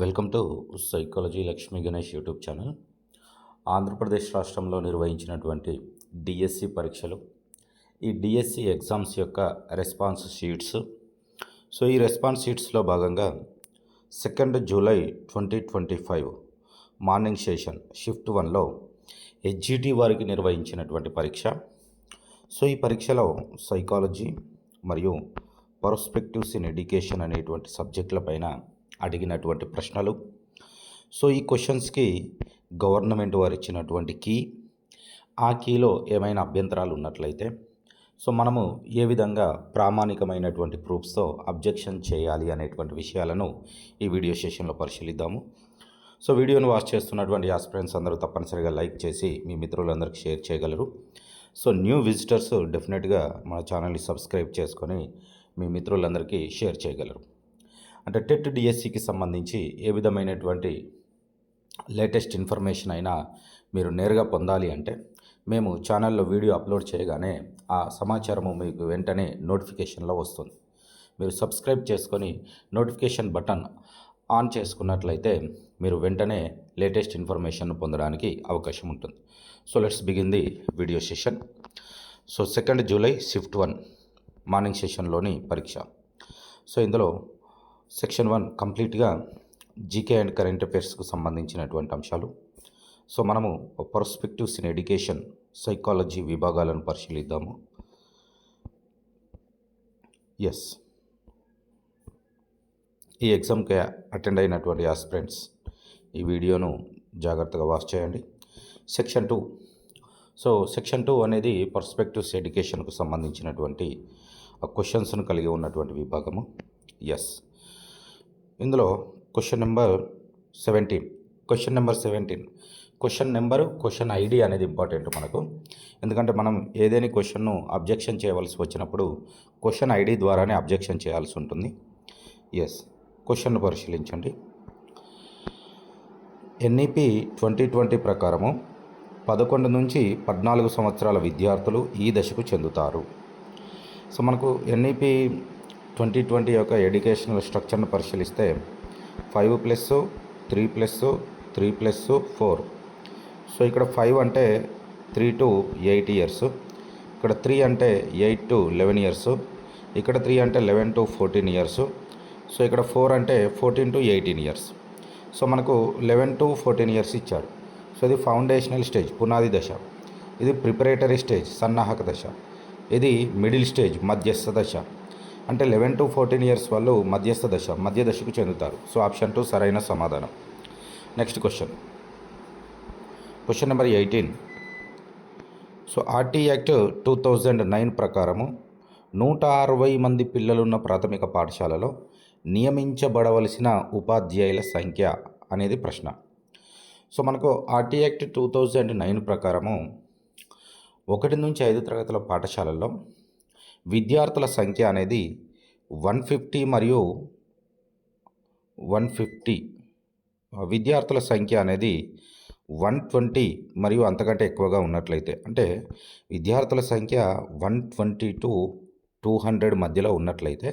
Welcome to psychology Lakshmi Ganesh YouTube channel. Andhra Pradesh రాష్ట్రంలో నిర్వహించినటువంటి DSC పరీక్షలు, ఈ డిఎస్సి ఎగ్జామ్స్ యొక్క రెస్పాన్స్ షీట్స్. ఈ రెస్పాన్స్ షీట్స్లో భాగంగా 2 జూలై 2025 మార్నింగ్ సెషన్ షిఫ్ట్ 1లో హెచ్జిటి వారికి నిర్వహించినటువంటి పరీక్ష. ఈ పరీక్షలో సైకాలజీ మరియు పర్స్పెక్టివ్స్ ఇన్ ఎడ్యుకేషన్ అనేటువంటి సబ్జెక్టుల పైన అడిగినటువంటి ప్రశ్నలు. ఈ క్వశ్చన్స్కి గవర్నమెంట్ వారు ఇచ్చినటువంటి కీ, ఆ కీలో ఏమైనా అభ్యంతరాలు ఉన్నట్లయితే మనము ఏ విధంగా ప్రామాణికమైనటువంటి ప్రూఫ్స్తో అబ్జెక్షన్ చేయాలి అనేటువంటి విషయాలను ఈ వీడియో సెషన్లో పరిశీలిద్దాము. వీడియోను వాచ్ చేస్తున్నటువంటి ఆస్పిరెంట్స్ అందరూ తప్పనిసరిగా లైక్ చేసి మీ మిత్రులందరికీ షేర్ చేయగలరు. న్యూ విజిటర్స్ డెఫినెట్గా మన ఛానల్ని సబ్స్క్రైబ్ చేసుకొని మీ మిత్రులందరికీ షేర్ చేయగలరు. అంటే టెట్ డిఎస్సికి సంబంధించి ఏ విధమైనటువంటి లేటెస్ట్ ఇన్ఫర్మేషన్ అయినా మీరు నేరుగా పొందాలి అంటే మేము ఛానల్లో వీడియో అప్లోడ్ చేయగానే ఆ సమాచారము మీకు వెంటనే నోటిఫికేషన్లో వస్తుంది. మీరు సబ్స్క్రైబ్ చేసుకొని నోటిఫికేషన్ బటన్ ఆన్ చేసుకున్నట్లయితే మీరు వెంటనే లేటెస్ట్ ఇన్ఫర్మేషన్ పొందడానికి అవకాశం ఉంటుంది. Let's begin the video session. 2 July shift 1 morning సెషన్లోని పరీక్ష. ఇందులో సెక్షన్ 1 కంప్లీట్గా జీకే అండ్ కరెంట్ అఫైర్స్కు సంబంధించినటువంటి అంశాలు. మనము పర్స్పెక్టివ్స్ ఇన్ ఎడ్యుకేషన్ సైకాలజీ విభాగాలను పరిశీలిద్దాము. ఈ ఎగ్జామ్కి అటెండ్ అయినటువంటి ఆస్పిరెంట్స్ ఈ వీడియోను జాగ్రత్తగా వాచ్ చేయండి. సెక్షన్ 2. సెక్షన్ 2 అనేది పర్స్పెక్టివ్స్ ఎడ్యుకేషన్కు సంబంధించినటువంటి క్వశ్చన్స్ను కలిగి ఉన్నటువంటి విభాగము. ఇందులో క్వశ్చన్ నెంబర్ 17. క్వశ్చన్ ఐడి అనేది ఇంపార్టెంట్ మనకు. ఎందుకంటే మనం ఏదైనా క్వశ్చన్ను అబ్జెక్షన్ చేయవలసి వచ్చినప్పుడు క్వశ్చన్ ఐడి ద్వారానే అబ్జెక్షన్ చేయాల్సి ఉంటుంది. క్వశ్చన్ను పరిశీలించండి. ఎన్ఈపి 2020 ప్రకారము 11 నుంచి 14 సంవత్సరాల విద్యార్థులు ఈ దశకు చెందుతారు. మనకు ఎన్ఈపి 2020 యొక్క ఎడ్యుకేషనల్ స్ట్రక్చర్ను పరిశీలిస్తే 5+3+3+4. ఇక్కడ 5 అంటే 3 to 8 years, ఇక్కడ 3 అంటే 8 to 11 years, ఇక్కడ 3 అంటే 11 to 14 years, ఇక్కడ 4 అంటే 14 to 18 years. మనకు 11 to 14 years ఇచ్చారు. ఇది ఫౌండేషనల్ స్టేజ్, పునాది దశ. ఇది ప్రిపరేటరీ స్టేజ్, సన్నాహక దశ. ఇది మిడిల్ స్టేజ్, మధ్యస్థ దశ. అంటే 11 to 14 years వాళ్ళు మధ్య దశకు చెందుతారు. ఆప్షన్ 2 సరైన సమాధానం. Next question number 18. RTE act 2009 ప్రకారము 160 మంది పిల్లలున్న ప్రాథమిక పాఠశాలలో నియమించబడవలసిన ఉపాధ్యాయుల సంఖ్య అనేది ప్రశ్న. మనకు ఆర్టీ యాక్ట్ 2009 ప్రకారము 1 నుంచి 5 తరగతుల పాఠశాలల్లో విద్యార్థుల సంఖ్య అనేది 150 మరియు 150, విద్యార్థుల సంఖ్య అనేది 120 మరియు అంతకంటే ఎక్కువగా ఉన్నట్లయితే, అంటే విద్యార్థుల సంఖ్య 120 to 200 మధ్యలో ఉన్నట్లయితే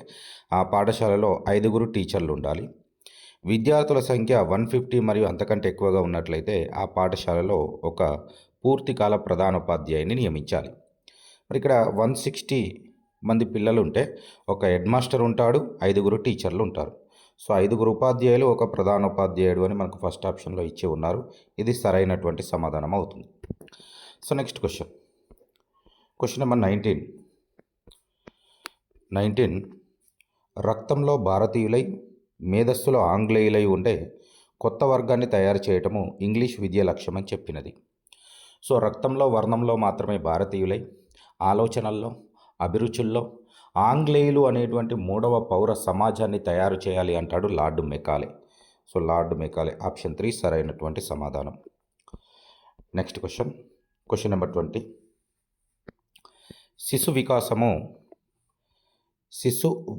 ఆ పాఠశాలలో 5 టీచర్లు ఉండాలి. విద్యార్థుల సంఖ్య 150 మరియు అంతకంటే ఎక్కువగా ఉన్నట్లయితే ఆ పాఠశాలలో ఒక పూర్తికాల ప్రధానోపాధ్యాయుని నియమించాలి. మరి ఇక్కడ 160 మంది పిల్లలు ఉంటే ఒక హెడ్ మాస్టర్ ఉంటాడు, 5 టీచర్లు ఉంటారు. 5 ఉపాధ్యాయులు, ఒక ప్రధానోపాధ్యాయుడు అని మనకు ఫస్ట్ ఆప్షన్లో ఇచ్చి ఉన్నారు. ఇది సరైనటువంటి సమాధానం అవుతుంది. Next question number 19. రక్తంలో భారతీయులై మేధస్సులో ఆంగ్లేయులై ఉండే కొత్త వర్గాన్ని తయారు చేయటము ఇంగ్లీష్ విద్య లక్ష్యమని చెప్పినది. రక్తంలో, వర్ణంలో మాత్రమే భారతీయులై ఆలోచనల్లో, అభిరుచుల్లో ఆంగ్లేయులు అనేటువంటి 3వ పౌర సమాజాన్ని తయారు చేయాలి అంటాడు లార్డ్ మెకాలే. ఆప్షన్ 3 సరైనటువంటి సమాధానం. Next question number 20. శిశు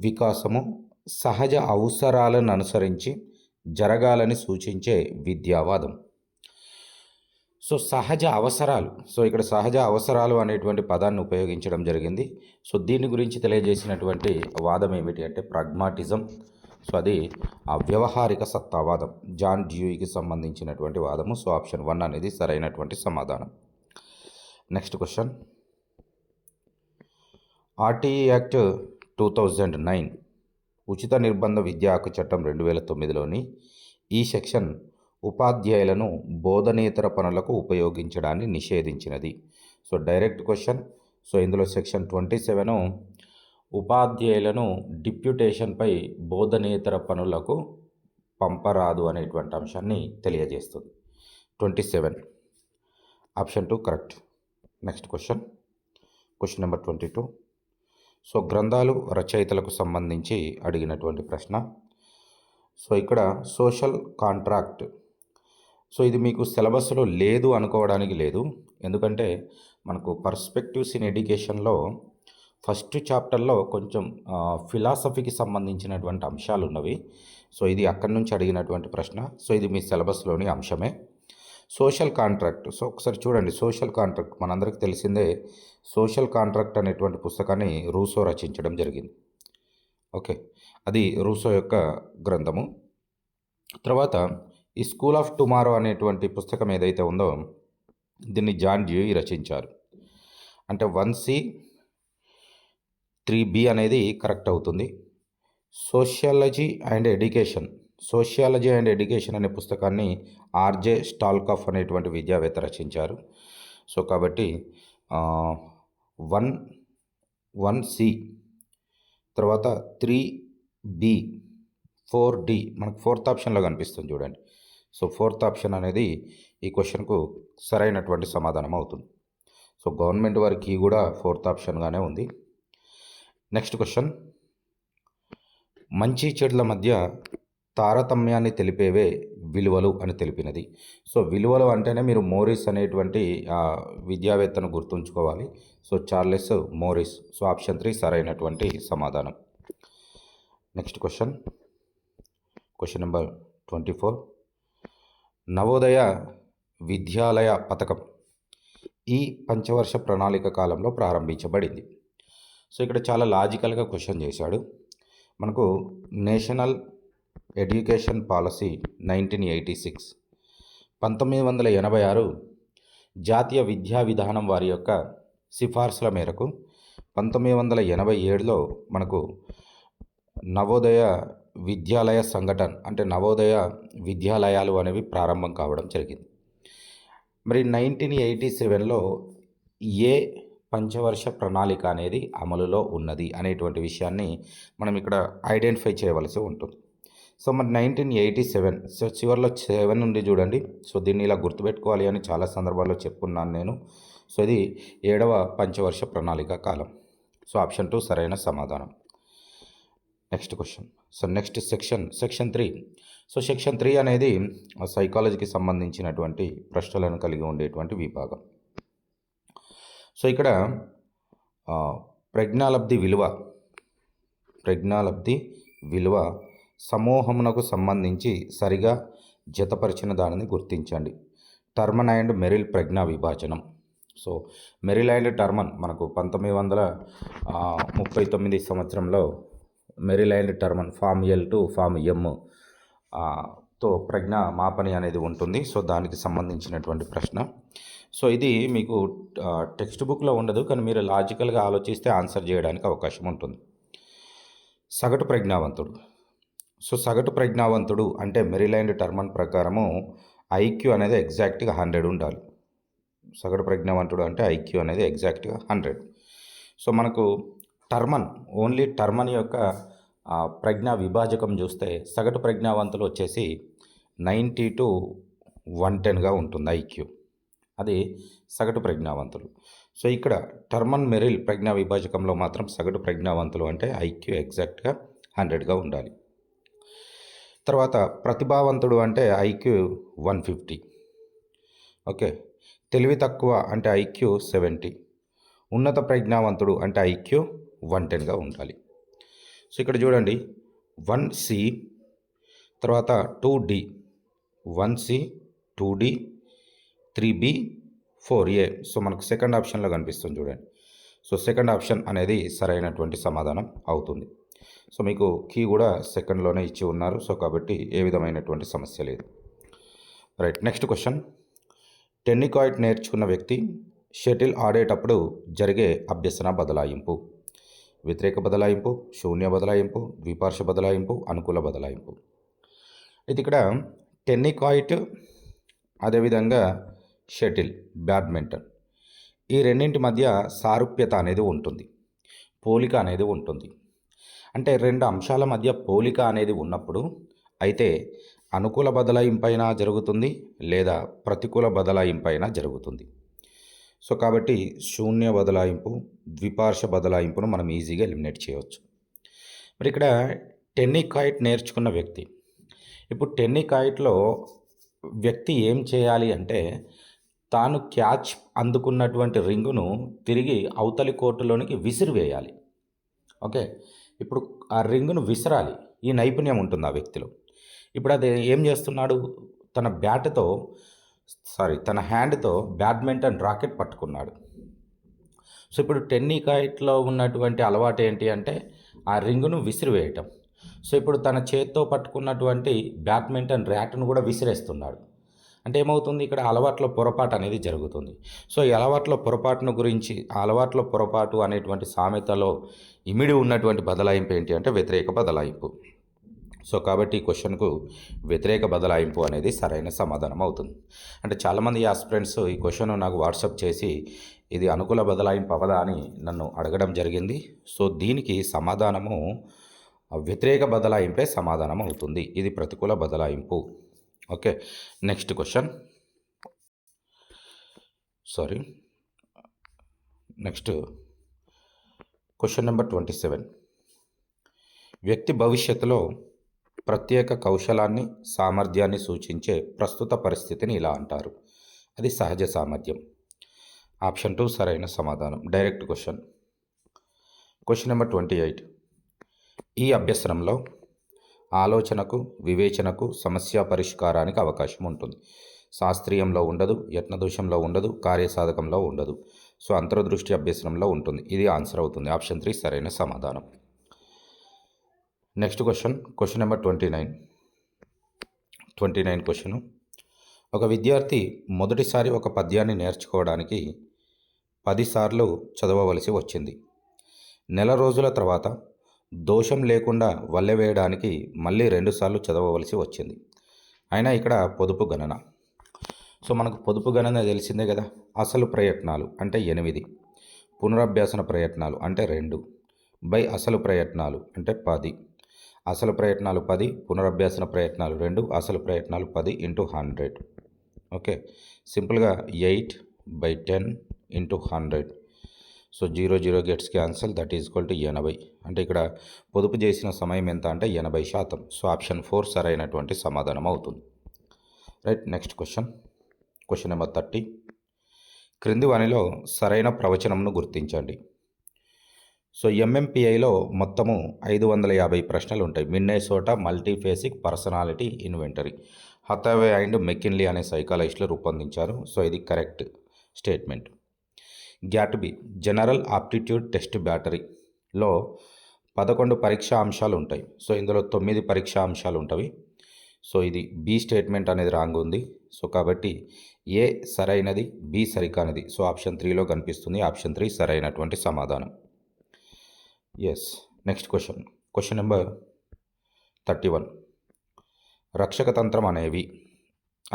వికాసము సహజ అవసరాలను అనుసరించి జరగాలని సూచించే విద్యావాదం. సహజ అవసరాలు. ఇక్కడ సహజ అవసరాలు అనేటువంటి పదాన్ని ఉపయోగించడం జరిగింది. దీని గురించి తెలియజేసినటువంటి వాదం ఏమిటి అంటే ప్రాగ్మాటిజం. సో అది ఆ వ్యవహారిక సత్తావాదం, జాన్ డ్యూయికి సంబంధించినటువంటి వాదము. సో ఆప్షన్ 1 అనేది సరైనటువంటి సమాధానం. నెక్స్ట్ క్వశ్చన్, ఆర్టీఈ యాక్ట్ 2009 ఉచిత నిర్బంధ విద్యా హక్కు చట్టం 2009లోని ఈ సెక్షన్ ఉపాధ్యాయులను బోధనేతర పనులకు ఉపయోగించడాన్ని నిషేధించినది. So direct question. సో ఇందులో సెక్షన్ 27 ఉపాధ్యాయులను డిప్యూటేషన్పై బోధనేతర పనులకు పంపరాదు అనేటువంటి అంశాన్ని తెలియజేస్తుంది. 27 option 2 correct. Next question number 22. So గ్రంథాలు రచయితలకు సంబంధించి అడిగినటువంటి ప్రశ్న. సో ఇక్కడ సోషల్ కాంట్రాక్ట్, సో ఇది మీకు సిలబస్లో లేదు అనుకోవడానికి లేదు. ఎందుకంటే మనకు పర్స్పెక్టివ్స్ ఇన్ ఎడ్యుకేషన్లో ఫస్ట్ చాప్టర్లో కొంచెం ఫిలాసఫీకి సంబంధించినటువంటి అంశాలు ఉన్నవి. సో ఇది అక్కడి నుంచి అడిగినటువంటి ప్రశ్న. సో ఇది మీ సిలబస్లోని అంశమే. Social contract. సో ఒకసారి చూడండి, సోషల్ కాంట్రాక్ట్ మనందరికీ తెలిసిందే. సోషల్ కాంట్రాక్ట్ అనేటువంటి పుస్తకాన్ని రూసో రచించడం జరిగింది. ఓకే, అది రూసో యొక్క గ్రంథము. తర్వాత ఈ స్కూల్ ఆఫ్ టుమారో అనేటువంటి పుస్తకం ఏదైతే ఉందో దీన్ని జాన్ డ్యూయి రచించారు. అంటే 1C 3B అనేది కరెక్ట్ అవుతుంది. సోషియాలజీ అండ్ ఎడ్యుకేషన్ అనే పుస్తకాన్ని ఆర్జే స్టాల్కాఫ్ అనేటువంటి విద్యావేత్త రచించారు. సో కాబట్టి 1C, తర్వాత 3B, 4D మనకు 4th ఆప్షన్లో కనిపిస్తుంది చూడండి. సో 4th ఆప్షన్ అనేది ఈ క్వశ్చన్కు సరైనటువంటి సమాధానం అవుతుంది. సో గవర్నమెంట్ వారికి కూడా 4th ఆప్షన్గానే ఉంది. నెక్స్ట్ క్వశ్చన్, మంచి చెడుల మధ్య తారతమ్యాన్ని తెలిపేవే విలువలు అని తెలిపినది. సో విలువలు అంటేనే మీరు మోరిస్ అనేటువంటి విద్యావేత్తను గుర్తుంచుకోవాలి. So Charles Morris. So option 3 సరైనటువంటి సమాధానం. Next question number 24. నవోదయ విద్యాలయ పథకం ఈ పంచవర్ష ప్రణాళిక కాలంలో ప్రారంభించబడింది. సో ఇక్కడ చాలా లాజికల్గా క్వశ్చన్ చేశాడు. మనకు నేషనల్ ఎడ్యుకేషన్ పాలసీ 1986 1986 జాతీయ విద్యా విధానం వారి యొక్క సిఫార్సుల మేరకు 1987లో మనకు నవోదయ విద్యాలయ సంఘటన అంటే నవోదయ విద్యాలయాలు అనేవి ప్రారంభం కావడం జరిగింది. మరి 1987లో ఏ పంచవర్ష ప్రణాళిక అనేది అమలులో ఉన్నది అనేటువంటి విషయాన్ని మనం ఇక్కడ ఐడెంటిఫై చేయవలసి ఉంటుంది. సో మరి 1987, సో చివరిలో 7 నుండి చూడండి. సో దీన్ని ఇలా గుర్తుపెట్టుకోవాలి అని చాలా సందర్భాల్లో చెప్పుకున్నాను నేను. సో ఇది 7వ పంచవర్ష ప్రణాళిక కాలం. సో ఆప్షన్ 2 సరైన సమాధానం. Next question. So next section 3. So section 3 అనేది సైకాలజీకి సంబంధించినటువంటి ప్రశ్నలను కలిగి ఉండేటువంటి విభాగం. సో ఇక్కడ ప్రజ్ఞాలబ్ధి విలువ సమూహమునకు సంబంధించి సరిగా జతపరిచిన దానిని గుర్తించండి. టర్మన్ అండ్ మెరిల్ ప్రజ్ఞా విభాజనం. సో మెరిల్ అండ్ టర్మన్ మనకు 1939 సంవత్సరంలో Merrill and Terman form L to form M తో ప్రజ్ఞా మాపని అనేది ఉంటుంది. సో దానికి సంబంధించినటువంటి ప్రశ్న. సో ఇది మీకు టెక్స్ట్ బుక్లో ఉండదు, కానీ మీరు లాజికల్గా ఆలోచిస్తే ఆన్సర్ చేయడానికి అవకాశం ఉంటుంది. సగటు ప్రజ్ఞావంతుడు. సో సగటు ప్రజ్ఞావంతుడు అంటే మెరిల్ అండ్ టర్మన్ ప్రకారము IQ అనేది ఎగ్జాక్ట్గా 100 ఉండాలి. సగటు ప్రజ్ఞావంతుడు అంటే IQ అనేది ఎగ్జాక్ట్గా 100. సో మనకు ఓన్లీ టర్మన్ యొక్క ప్రజ్ఞా విభాజకం చూస్తే సగటు ప్రజ్ఞావంతులు వచ్చేసి 90 to 110గా ఉంటుంది IQ. అది సగటు ప్రజ్ఞావంతులు. సో ఇక్కడ టర్మన్ మెరిల్ ప్రజ్ఞా విభాజకంలో మాత్రం సగటు ప్రజ్ఞావంతులు అంటే IQ ఎగ్జాక్ట్గా 100గా ఉండాలి. తర్వాత ప్రతిభావంతుడు అంటే IQ 150. ఓకే, తెలివి తక్కువ అంటే IQ 70. ఉన్నత ప్రజ్ఞావంతుడు అంటే IQ 110గా ఉండాలి. సో ఇక్కడ చూడండి 1C, తర్వాత 2D, 1C 2D 3B 4A. So మనకు సెకండ్ ఆప్షన్లో కనిపిస్తుంది చూడండి. సో సెకండ్ ఆప్షన్ అనేది సరైనటువంటి సమాధానం అవుతుంది. సో మీకు కీ కూడా సెకండ్లోనే ఇచ్చి ఉన్నారు. సో కాబట్టి ఏ విధమైనటువంటి సమస్య లేదు. Right, next question. టెన్నికాయిట్ నేర్చుకున్న వ్యక్తి షటిల్ ఆడేటప్పుడు జరిగే అభ్యసన బదలాయింపు. వ్యతిరేక బదలాయింపు, శూన్య బదలాయింపు, ద్విపార్శ్వ బదలాయింపు, అనుకూల బదలాయింపు. అయితే ఇక్కడ టెన్నికాయిట్, అదేవిధంగా షటిల్, బ్యాడ్మింటన్, ఈ రెండింటి మధ్య సారూప్యత అనేది ఉంటుంది, పోలిక అనేది ఉంటుంది. అంటే రెండు అంశాల మధ్య పోలిక అనేది ఉన్నప్పుడు అయితే అనుకూల బదలాయింపైనా జరుగుతుంది లేదా ప్రతికూల బదలాయింపైనా జరుగుతుంది. సో కాబట్టి శూన్య బదలాయింపు, ద్విపార్శ్వ బదలాయింపును మనం ఈజీగా ఎలిమినేట్ చేయవచ్చు. మరి ఇక్కడ టెన్నికాయిట్ నేర్చుకున్న వ్యక్తి, ఇప్పుడు టెన్నికాయిట్లో వ్యక్తి ఏం చేయాలి అంటే తాను క్యాచ్ అందుకున్నటువంటి రింగును తిరిగి అవతలి కోర్టులోనికి విసిరివేయాలి. ఓకే, ఇప్పుడు ఆ రింగును విసరాలి, ఈ నైపుణ్యం ఉంటుంది ఆ వ్యక్తిలో. ఇప్పుడు అది ఏం చేస్తున్నాడు, తన హ్యాండ్తో బ్యాడ్మింటన్ రాకెట్ పట్టుకున్నాడు. సో ఇప్పుడు టెన్నికాయిట్లో ఉన్నటువంటి అలవాటు ఏంటి అంటే ఆ రింగును విసిరివేయటం. సో ఇప్పుడు తన చేత్తో పట్టుకున్నటువంటి బ్యాడ్మింటన్ ర్యాట్ను కూడా విసిరేస్తున్నాడు. అంటే ఏమవుతుంది, ఇక్కడ అలవాట్లో పొరపాటు అనేది జరుగుతుంది. సో ఈ అలవాట్లో పొరపాటును గురించి, ఆ అలవాట్లో పొరపాటు అనేటువంటి సామెతలో ఇమిడి ఉన్నటువంటి బదలాయింపు ఏంటి అంటే వ్యతిరేక బదలాయింపు. సో కాబట్టి ఈ క్వశ్చన్కు వ్యతిరేక బదలాయింపు అనేది సరైన సమాధానం అవుతుంది. అంటే చాలామంది ఆస్పిరెంట్స్ ఈ క్వశ్చన్ నాకు వాట్సాప్ చేసి ఇది అనుకూల బదలాయింపు అవదా అని నన్ను అడగడం జరిగింది. సో దీనికి సమాధానము వ్యతిరేక బదలాయింపే సమాధానం అవుతుంది, ఇది ప్రతికూల బదలాయింపు. Okay, next question. Next question number 27. వ్యక్తి భవిష్యత్తులో ప్రత్యేక కౌశలాన్ని, సామర్థ్యాన్ని సూచించే ప్రస్తుత పరిస్థితిని ఇలా అంటారు. అది సహజ సామర్థ్యం. ఆప్షన్ 2 సరైన సమాధానం. Direct question. Question number 28. ఈ అభ్యసనంలో ఆలోచనకు, వివేచనకు, సమస్య పరిష్కారానికి అవకాశం ఉంటుంది. శాస్త్రీయంలో ఉండదు, యత్నదోషంలో ఉండదు, కార్యసాధకంలో ఉండదు. సో అంతర్దృష్టి అభ్యసనంలో ఉంటుంది. ఇది ఆన్సర్ అవుతుంది. ఆప్షన్ 3 సరైన సమాధానం. Next question number 29 question. ఒక విద్యార్థి మొదటిసారి ఒక పద్యాన్ని నేర్చుకోవడానికి 10 సార్లు చదవవలసి వచ్చింది. నెల రోజుల తర్వాత దోషం లేకుండా వల్లె వేయడానికి మళ్ళీ 2 సార్లు చదవవలసి వచ్చింది. అయినా ఇక్కడ పొదుపు గణన. సో మనకు పొదుపు గణన తెలిసిందే కదా. అసలు ప్రయత్నాలు అంటే 8, పునరభ్యాసన ప్రయత్నాలు అంటే 2 బై అసలు ప్రయత్నాలు అంటే 10. అసలు ప్రయత్నాలు 10, పునరభ్యాసన ప్రయత్నాలు 2, అసలు ప్రయత్నాలు 10 × 100. ఓకే, సింపుల్గా 8/10 × 100. So 0 gets cancel, that is equal to 80. అంటే ఇక్కడ పొదుపు చేసిన సమయం ఎంత అంటే 80%. సో ఆప్షన్ 4 సరైనటువంటి సమాధానం అవుతుంది. Right, next question number 30. క్రింది వానిలో సరైన ప్రవచనంను గుర్తించండి. సో ఎంఎంపిఐలో మొత్తము 550 ప్రశ్నలు ఉంటాయి. Minnesota multiphasic personality inventory Hathaway and McKinley అనే సైకాలజిస్టులు రూపొందించారు. సో ఇది correct statement. GATB general aptitude test బ్యాటరీలో 11 పరీక్షా అంశాలు ఉంటాయి. సో ఇందులో 9 పరీక్షా అంశాలు ఉంటాయి. సో ఇది బి స్టేట్మెంట్ అనేది రాంగ్ ఉంది. సో కాబట్టి ఏ సరైనది, బి సరికానిది. సో ఆప్షన్ 3లో కనిపిస్తుంది. ఆప్షన్ 3 సరైనటువంటి సమాధానం. Yes, next question number 31. రక్షక తంత్రం అనేవి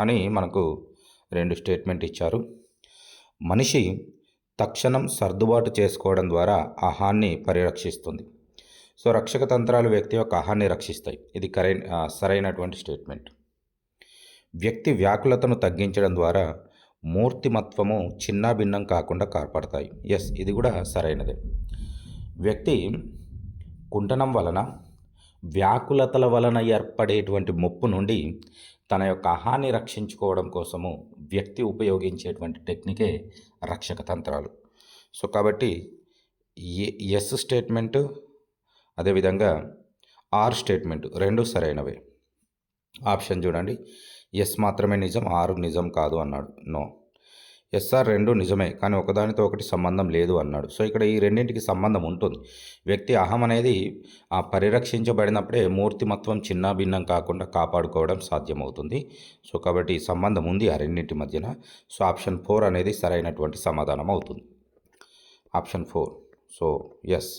అని మనకు 2 స్టేట్మెంట్ ఇచ్చారు. మనిషి తక్షణం సర్దుబాటు చేసుకోవడం ద్వారా అహాన్ని పరిరక్షిస్తుంది. సో రక్షక తంత్రాలు వ్యక్తి యొక్క అహాన్ని రక్షిస్తాయి. ఇది సరైనటువంటి స్టేట్మెంట్. వ్యక్తి వ్యాకులతను తగ్గించడం ద్వారా మూర్తిమత్వము చిన్నాభిన్నం కాకుండా కాపాడతాయి. ఎస్, ఇది కూడా సరైనదే. వ్యక్తి కుంటనం వలన, వ్యాకులతల వలన ఏర్పడేటువంటి ముప్పు నుండి తన యొక్క అహాన్ని రక్షించుకోవడం కోసము వ్యక్తి ఉపయోగించేటువంటి టెక్నికే రక్షక తంత్రాలు. సో కాబట్టి ఎస్ స్టేట్మెంటు అదేవిధంగా ఆర్ స్టేట్మెంట్ 2 సరైనవే. ఆప్షన్ చూడండి, ఎస్ మాత్రమే నిజం, ఆర్ నిజం కాదు అన్నాడు. నో, ఎస్ఆర్ రెండు నిజమే, కానీ ఒకదానితో ఒకటి సంబంధం లేదు అన్నాడు. సో ఇక్కడ ఈ రెండింటికి సంబంధం ఉంటుంది. వ్యక్తి అహం అనేది పరిరక్షించబడినప్పుడే మూర్తిమత్వం చిన్నాభిన్నం కాకుండా కాపాడుకోవడం సాధ్యమవుతుంది. సో కాబట్టి ఈ సంబంధం ఉంది ఆ రెండింటి మధ్యన. సో ఆప్షన్ 4 అనేది సరైనటువంటి సమాధానం అవుతుంది. Option 4. So yes.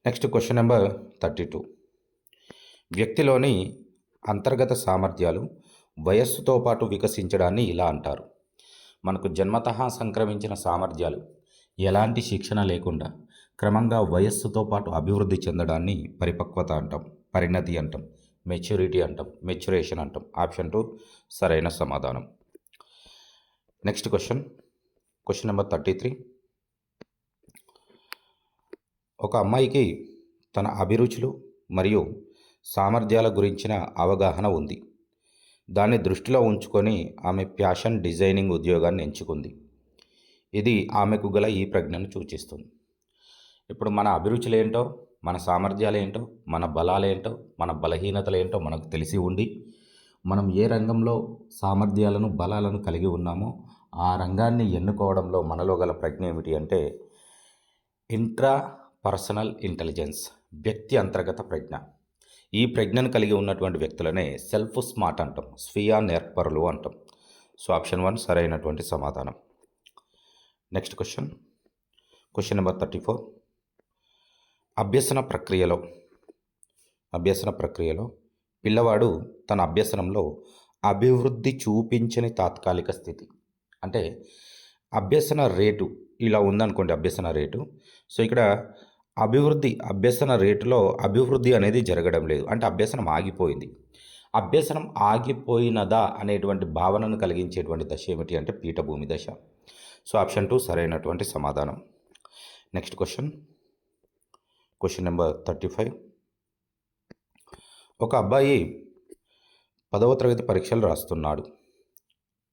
Next question number 32. వ్యక్తిలోని అంతర్గత సామర్థ్యాలు వయస్సుతో పాటు వికసించడాన్ని ఇలా అంటారు. మనకు జన్మతః సంక్రమించిన సామర్థ్యాలు ఎలాంటి శిక్షణ లేకుండా క్రమంగా వయస్సుతో పాటు అభివృద్ధి చెందడాన్ని పరిపక్వత అంటాం, పరిణతి అంటాం, మెచ్యూరిటీ అంటాం, మెచ్యురేషన్ అంటాం. ఆప్షన్ 2 సరైన సమాధానం. Next question number 33. ఒక అమ్మాయికి తన అభిరుచులు మరియు సామర్థ్యాల గురించిన అవగాహన ఉంది. దాన్ని దృష్టిలో ఉంచుకొని ఆమె ఫ్యాషన్ డిజైనింగ్ ఉద్యోగాన్ని ఎంచుకుంది. ఇది ఆమెకు గల ఈ ప్రజ్ఞను సూచిస్తుంది. ఇప్పుడు మన అభిరుచులు ఏంటో, మన సామర్థ్యాలు ఏంటో, మన బలాలేంటో, మన బలహీనతలు ఏంటో మనకు తెలిసి ఉండి, మనం ఏ రంగంలో సామర్థ్యాలను బలాలను కలిగి ఉన్నామో ఆ రంగాన్ని ఎన్నుకోవడంలో మనలో గల ప్రజ్ఞ ఏమిటి అంటే ఇంట్రా పర్సనల్ ఇంటెలిజెన్స్, వ్యక్తి అంతర్గత ప్రజ్ఞ. ఈ ప్రజ్ఞను కలిగి ఉన్నటువంటి వ్యక్తులనే సెల్ఫ్ స్మార్ట్ అంటాం, స్వీయ నేర్పరులు అంటాం. సో ఆప్షన్ 1 సరైనటువంటి సమాధానం. Next question number 34. అభ్యసన ప్రక్రియలో పిల్లవాడు తన అభ్యసనంలో అభివృద్ధి చూపించని తాత్కాలిక స్థితి. అంటే అభ్యసన రేటు ఇలా ఉందనుకోండి, అభ్యసన రేటు. సో ఇక్కడ అభ్యసన రేటులో అభివృద్ధి అనేది జరగడం లేదు, అంటే అభ్యసనం ఆగిపోయింది. అభ్యసనం ఆగిపోయినదా అనేటువంటి భావనను కలిగించేటువంటి దశ ఏమిటి అంటే పీఠభూమి దశ. సో ఆప్షన్ 2 సరైనటువంటి సమాధానం. Next question number 35. ఒక అబ్బాయి 10వ తరగతి పరీక్షలు రాస్తున్నాడు.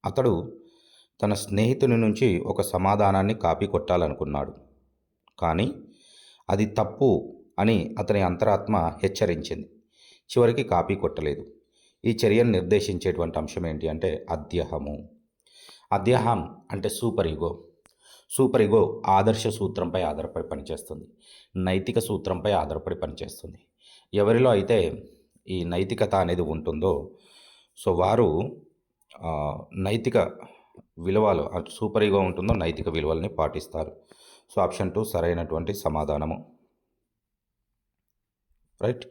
అతడు తన స్నేహితుని నుంచి ఒక సమాధానాన్ని కాపీ కొట్టాలనుకున్నాడు, కానీ అది తప్పు అని అతని అంతరాత్మ హెచ్చరించింది. చివరికి కాపీ కొట్టలేదు. ఈ చర్యను నిర్దేశించేటువంటి అంశం ఏంటి అంటే అధ్యాహం అంటే సూపర్ ఈగో ఆదర్శ సూత్రంపై ఆధారపడి పనిచేస్తుంది, నైతిక సూత్రంపై ఆధారపడి పనిచేస్తుంది. ఎవరిలో అయితే ఈ నైతికత అనేది ఉంటుందో సో వారు నైతిక విలువలు, సూపర్ ఈగో ఉంటుందో నైతిక విలువల్ని పాటిస్తారు. సో ఆప్షన్ 2 సరైనటువంటి సమాధానము. రైట్.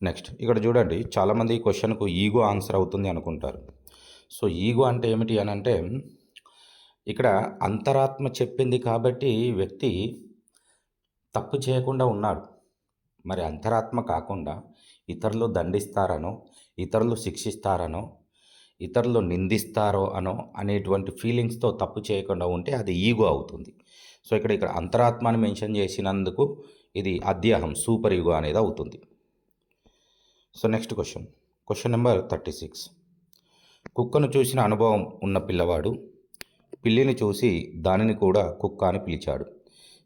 నెక్స్ట్ ఇక్కడ చూడండి, చాలామంది ఈ క్వశ్చన్కు ఈగో ఆన్సర్ అవుతుంది అనుకుంటారు. సో ఈగో అంటే ఏమిటి అని అంటే ఇక్కడ అంతరాత్మ చెప్పింది కాబట్టి వ్యక్తి తప్పు చేయకుండా ఉన్నాడు. మరి అంతరాత్మ కాకుండా ఇతరులు దండిస్తారనో, ఇతరులు శిక్షిస్తారనో, ఇతరులు నిందిస్తారో అనేటువంటి ఫీలింగ్స్తో తప్పు చేయకుండా ఉంటే అది ఈగో అవుతుంది. సో ఇక్కడ అంతరాత్మని మెన్షన్ చేసినందుకు ఇది అధ్యాహం, సూపర్ ఈగో అనేది అవుతుంది. So next question number 36. కుక్కను చూసిన అనుభవం ఉన్న పిల్లవాడు పిల్లిని చూసి దానిని కూడా కుక్క అని పిలిచాడు.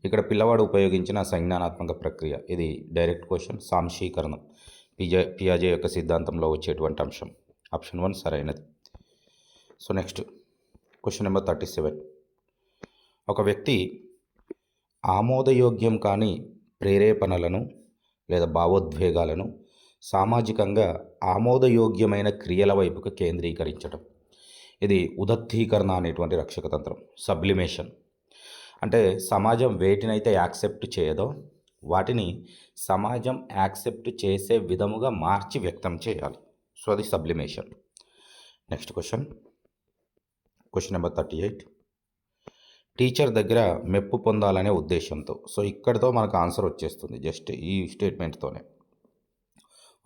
ఇక్కడ పిల్లవాడు ఉపయోగించిన సంజ్ఞానాత్మక ప్రక్రియ. ఇది డైరెక్ట్ క్వశ్చన్, సాంశీకరణం, పియాజే యొక్క సిద్ధాంతంలో వచ్చేటువంటి అంశం. ఆప్షన్ 1 సరైనది. So next question number 37. ఒక వ్యక్తి ఆమోదయోగ్యం కాని ప్రేరేపణలను లేదా భావోద్వేగాలను సామాజికంగా ఆమోదయోగ్యమైన క్రియల వైపుకు కేంద్రీకరించడం. ఇది ఉదత్తీకరణ అనేటువంటి రక్షక తంత్రం, సబ్లిమేషన్. అంటే సమాజం వేటినైతే యాక్సెప్ట్ చేయదో వాటిని సమాజం యాక్సెప్ట్ చేసే విధముగా మార్చి వ్యక్తం చేయాలి. సో అది sublimation. Next question number 38. Teacher దగ్గర మెప్పు పొందాలనే ఉద్దేశంతో. సో ఇక్కడితో మనకు ఆన్సర్ వచ్చేస్తుంది జస్ట్ ఈ స్టేట్మెంట్తోనే.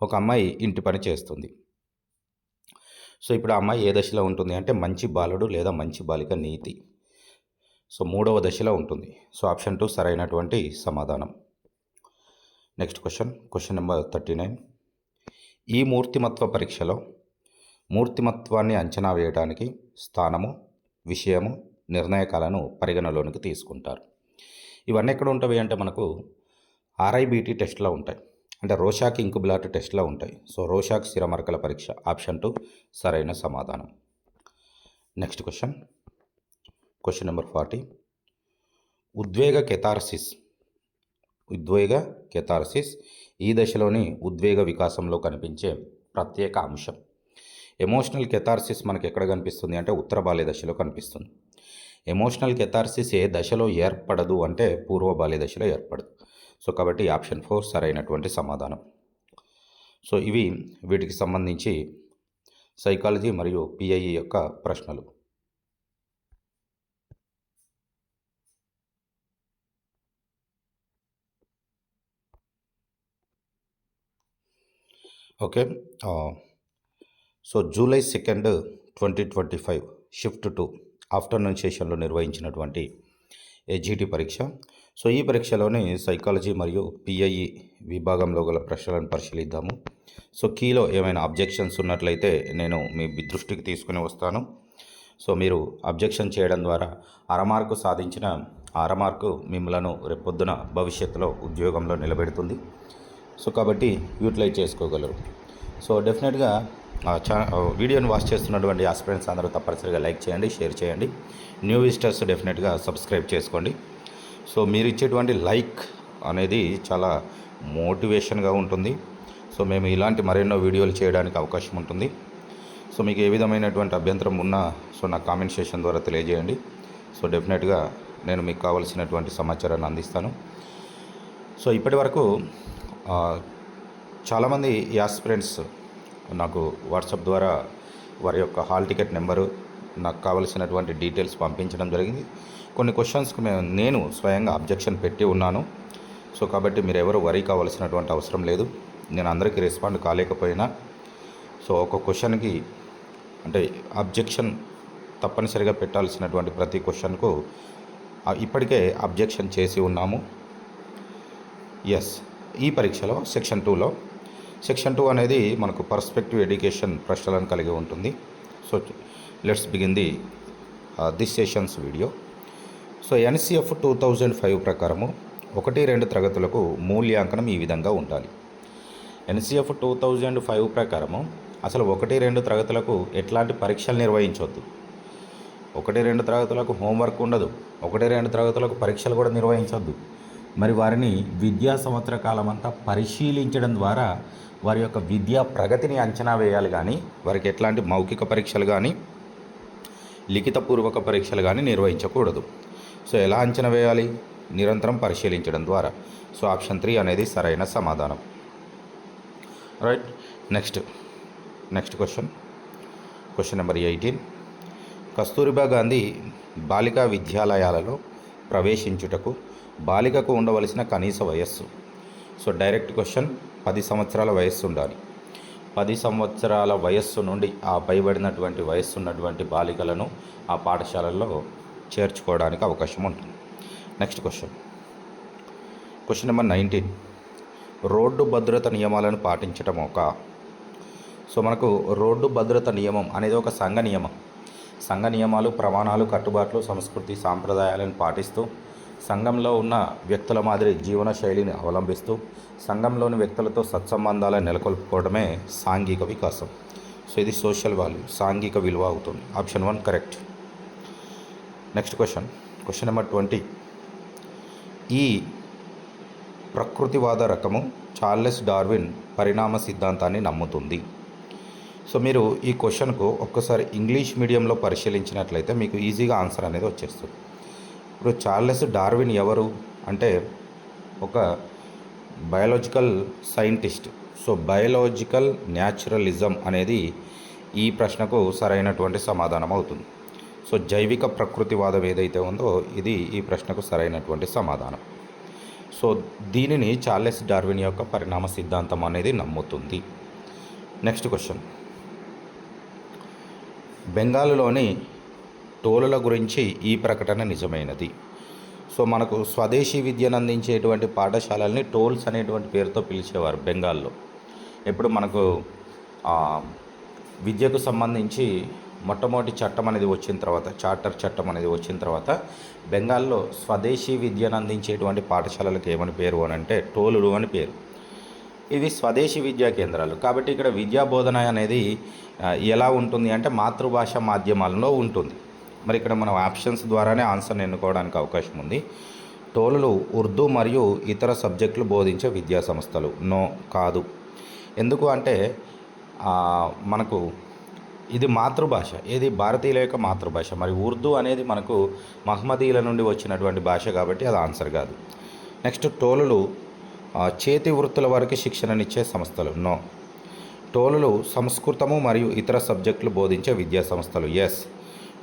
ఒక అమ్మాయి ఇంటి పని చేస్తుంది. సో ఇప్పుడు ఆ అమ్మాయి ఏ దశలో ఉంటుంది అంటే మంచి బాలుడు లేదా మంచి బాలిక నీతి. సో 3వ దశలో ఉంటుంది. సో ఆప్షన్ 2 సరైనటువంటి సమాధానం. Next question number 39. ఈ మూర్తిమత్వ పరీక్షలో మూర్తిమత్వాన్ని అంచనా వేయడానికి స్థానము, విషయము, నిర్ణయకాలను పరిగణలోనికి తీసుకుంటారు. ఇవన్నీ ఎక్కడ ఉంటాయి అంటే మనకు RIBT టెస్ట్లో ఉంటాయి, అంటే రోషాక్ ఇంకుబ్లాట్ టెస్ట్లో ఉంటాయి. సో రోషాక్ స్థిరమరకల పరీక్ష. ఆప్షన్ 2 సరైన సమాధానం. Next question number 40. ఉద్వేగ కెథార్సిస్ ఈ దశలోని ఉద్వేగ వికాసంలో కనిపించే ప్రత్యేక అంశం. ఎమోషనల్ కెథార్సిస్ మనకి ఎక్కడ కనిపిస్తుంది అంటే ఉత్తర బాల్య దశలో కనిపిస్తుంది. ఎమోషనల్ కెథార్సిస్ ఏ దశలో ఏర్పడదు అంటే పూర్వ బాల్య దశలో ఏర్పడదు. సో కాబట్టి ఆప్షన్ 4 సరైనటువంటి సమాధానం. సో ఇవి వీటికి సంబంధించి సైకాలజీ మరియు పిఐఈ యొక్క ప్రశ్నలు. Okay. So July 2, 2025 shift 2 afternoon సెషన్లో నిర్వహించినటువంటి ఎస్జిటి పరీక్ష. సో ఈ పరీక్షలోని సైకాలజీ మరియు పిఐఈ విభాగంలో గల ప్రశ్నలను పరిశీలిద్దాము. సో కీలో ఏమైనా అబ్జెక్షన్స్ ఉన్నట్లయితే నేను మీ దృష్టికి తీసుకుని వస్తాను. సో మీరు అబ్జెక్షన్ చేయడం ద్వారా అరమార్కు సాధించిన అరమార్కు మిమ్మలను రేపొద్దున భవిష్యత్తులో ఉద్యోగంలో నిలబెడుతుంది. సో కాబట్టి యూటిలైజ్ చేసుకోగలరు. సో డెఫినెట్గా వీడియోని వాచ్ చేస్తున్నటువంటి ఆస్పిరెంట్స్ అందరూ తప్పనిసరిగా లైక్ చేయండి, షేర్ చేయండి. న్యూ విజిటర్స్ డెఫినెట్గా సబ్స్క్రైబ్ చేసుకోండి. సో మీరు ఇచ్చేటువంటి లైక్ అనేది చాలా మోటివేషన్గా ఉంటుంది. సో మేము ఇలాంటి మరెన్నో వీడియోలు చేయడానికి అవకాశం ఉంటుంది. సో మీకు ఏ విధమైనటువంటి అభ్యంతరం ఉన్నా సో నా కామెంట్ సెక్షన్ ద్వారా తెలియజేయండి. సో డెఫినెట్గా నేను మీకు కావాల్సినటువంటి సమాచారాన్ని అందిస్తాను. సో ఇప్పటి వరకు చాలామంది యాస్పిరెంట్స్ నాకు వాట్సాప్ ద్వారా వారి యొక్క హాల్ టికెట్ నెంబరు, నాకు కావలసినటువంటి డీటెయిల్స్ పంపించడం జరిగింది. కొన్ని క్వశ్చన్స్కి నేను స్వయంగా అబ్జెక్షన్ పెట్టి ఉన్నాను. సో కాబట్టి మీరు ఎవరు వరీ కావాల్సినటువంటి అవసరం లేదు. నేను అందరికీ రెస్పాండ్ కాలేకపోయినా సో ఒక క్వశ్చన్కి అంటే అబ్జెక్షన్ తప్పనిసరిగా పెట్టాల్సినటువంటి ప్రతి క్వశ్చన్కు ఇప్పటికే అబ్జెక్షన్ చేసి ఉన్నాము. ఎస్, ఈ పరీక్షలో సెక్షన్ 2 అనేది మనకు పర్స్పెక్టివ్ ఎడ్యుకేషన్ ప్రశ్నలను కలిగి ఉంటుంది. So let's begin this sessions video. So NCF 2005 ప్రకారము 1-2 తరగతులకు మూల్యాంకనం ఈ విధంగా ఉండాలి. ఎన్సిఎఫ్ 2005 ప్రకారము అసలు 1-2 తరగతులకు ఎట్లాంటి పరీక్షలు నిర్వహించవద్దు. 1-2 తరగతులకు హోంవర్క్ ఉండదు. 1-2 తరగతులకు పరీక్షలు కూడా నిర్వహించవద్దు. మరి వారిని విద్యా సంవత్సర కాలం అంతా పరిశీలించడం ద్వారా వారి యొక్క విద్యా ప్రగతిని అంచనా వేయాలి. కానీ వారికి ఎట్లాంటి మౌఖిక పరీక్షలు కానీ లిఖితపూర్వక పరీక్షలు కానీ నిర్వహించకూడదు. సో ఎలా అంచనా వేయాలి? నిరంతరం పరిశీలించడం ద్వారా. సో ఆప్షన్ 3 అనేది సరైన సమాధానం. Right. Next question number 18. Kasturba Gandhi Balika విద్యాలయాలలో ప్రవేశించుటకు బాలికకు ఉండవలసిన కనీస వయస్సు. సో డైరెక్ట్ క్వశ్చన్, 10 సంవత్సరాల వయస్సు ఉండాలి. 10 సంవత్సరాల వయస్సు నుండి ఆ పైబడినటువంటి వయస్సు ఉన్నటువంటి బాలికలను ఆ పాఠశాలల్లో చేర్చుకోవడానికి అవకాశం ఉంటుంది. Next question number 19. రోడ్డు భద్రత నియమాలను పాటించటం సో మనకు రోడ్డు భద్రత నియమం అనేది ఒక సంఘ నియమం. సంఘ నియమాలు, ప్రమాణాలు, కట్టుబాట్లు, సంస్కృతి, సాంప్రదాయాలను పాటిస్తూ సంఘంలో ఉన్న వ్యక్తుల మాదిరి జీవన శైలిని అవలంబిస్తూ సంఘంలోని వ్యక్తులతో సత్సంబంధాలను నెలకొల్పుకోవడమే సాంఘిక వికాసం. సో ఇది సోషల్ వాల్యూ, సాంఘిక విలువ అవుతుంది. Option 1 correct. Next question number 20. ఈ ప్రకృతివాద రకము చార్లెస్ డార్విన్ పరిణామ సిద్ధాంతాన్ని నమ్ముతుంది. సో మీరు ఈ క్వశ్చన్కు ఒక్కసారి ఇంగ్లీష్ మీడియంలో పరిశీలించినట్లయితే మీకు ఈజీగా ఆన్సర్ అనేది వచ్చేస్తుంది. ఇప్పుడు చార్లెస్ డార్విన్ ఎవరు అంటే ఒక biological scientist. So biological naturalism అనేది ఈ ప్రశ్నకు సరైనటువంటి సమాధానం అవుతుంది. సో జైవిక ప్రకృతివాదం ఏదైతే ఉందో ఇది ఈ ప్రశ్నకు సరైనటువంటి సమాధానం. సో దీనిని చార్లెస్ డార్విన్ యొక్క పరిణామ సిద్ధాంతం అనేది నమ్ముతుంది. Next question. బెంగాల్లోని టోలుల గురించి ఈ ప్రకటన నిజమైనది. సో మనకు స్వదేశీ విద్యను అందించేటువంటి పాఠశాలల్ని టోల్స్ అనేటువంటి పేరుతో పిలిచేవారు బెంగాల్లో. ఎప్పుడు మనకు విద్యకు సంబంధించి మొట్టమొదటి చట్టం అనేది వచ్చిన తర్వాత, చార్టర్ చట్టం అనేది వచ్చిన తర్వాత బెంగాల్లో స్వదేశీ విద్యను అందించేటువంటి పాఠశాలలకు ఏమని పేరు అని అంటే టోలులు అని పేరు. ఇవి స్వదేశీ విద్యా కేంద్రాలు. కాబట్టి ఇక్కడ విద్యా బోధన అనేది ఎలా ఉంటుంది అంటే మాతృభాష మాధ్యమాలలో ఉంటుంది. మరి ఇక్కడ మనం ఆప్షన్స్ ద్వారానే ఆన్సర్ని ఎన్నుకోవడానికి అవకాశం ఉంది. టోలులు ఉర్దూ మరియు ఇతర సబ్జెక్టులు బోధించే విద్యా సంస్థలు. నో, కాదు. ఎందుకు అంటే మనకు ఇది మాతృభాష, ఏది భారతీయుల యొక్క మాతృభాష. మరి ఉర్దూ అనేది మనకు మహమ్మదీయుల నుండి వచ్చినటువంటి భాష కాబట్టి అది ఆన్సర్ కాదు. నెక్స్ట్, టోలులు చేతి వృత్తుల వారికి శిక్షణనిచ్చే సంస్థలు. నో. టోలులు సంస్కృతము మరియు ఇతర సబ్జెక్టులు బోధించే విద్యా సంస్థలు. ఎస్.